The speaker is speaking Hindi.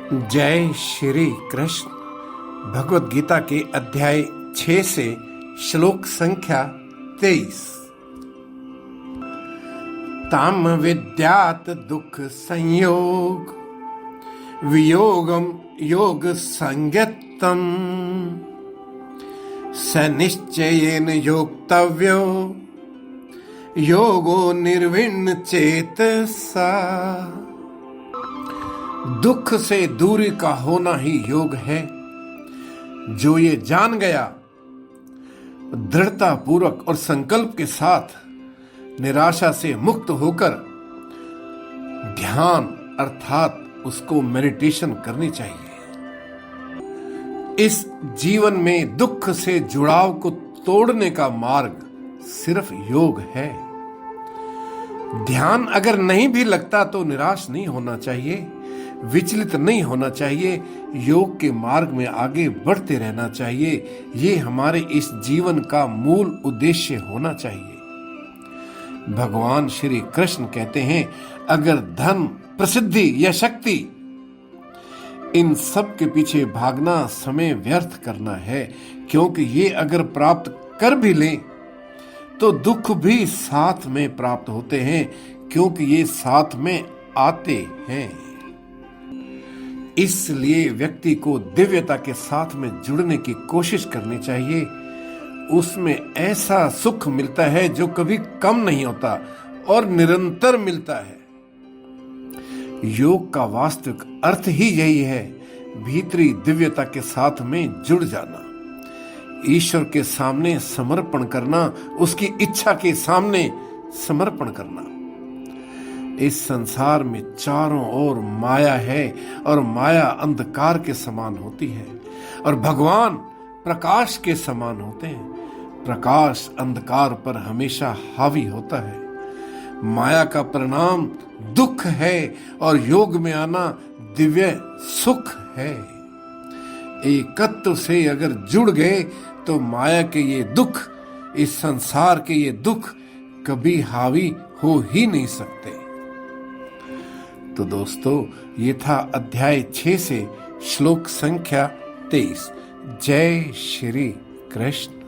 जय श्री कृष्ण। भगवत गीता के अध्याय 6 से श्लोक संख्या 23। ताम विद्यात दुख संयोग वियोगम योग संगतम सनिश्चयेन योक्तव्यो योगो निर्विण्ण चेतसा। दुख से दूरी का होना ही योग है। जो ये जान गया, दृढ़ता पूर्वक और संकल्प के साथ निराशा से मुक्त होकर ध्यान अर्थात उसको मेडिटेशन करनी चाहिए। इस जीवन में दुख से जुड़ाव को तोड़ने का मार्ग सिर्फ योग है। ध्यान अगर नहीं भी लगता तो निराश नहीं होना चाहिए, विचलित नहीं होना चाहिए, योग के मार्ग में आगे बढ़ते रहना चाहिए। ये हमारे इस जीवन का मूल उद्देश्य होना चाहिए। भगवान श्री कृष्ण कहते हैं, अगर धन, प्रसिद्धि या शक्ति, इन सब के पीछे भागना समय व्यर्थ करना है, क्योंकि ये अगर प्राप्त कर भी लें तो दुख भी साथ में प्राप्त होते हैं, क्योंकि ये साथ में आते हैं। इसलिए व्यक्ति को दिव्यता के साथ में जुड़ने की कोशिश करनी चाहिए। उसमें ऐसा सुख मिलता है जो कभी कम नहीं होता और निरंतर मिलता है। योग का वास्तविक अर्थ ही यही है, भीतरी दिव्यता के साथ में जुड़ जाना, ईश्वर के सामने समर्पण करना, उसकी इच्छा के सामने समर्पण करना। इस संसार में चारों ओर माया है और माया अंधकार के समान होती है और भगवान प्रकाश के समान होते हैं। प्रकाश अंधकार पर हमेशा हावी होता है। माया का परिणाम दुख है और योग में आना दिव्य सुख है। एकत्व से अगर जुड़ गए तो माया के ये दुख, इस संसार के ये दुख कभी हावी हो ही नहीं सकते। तो दोस्तों, ये था अध्याय 6 से श्लोक संख्या 23। जय श्री कृष्ण।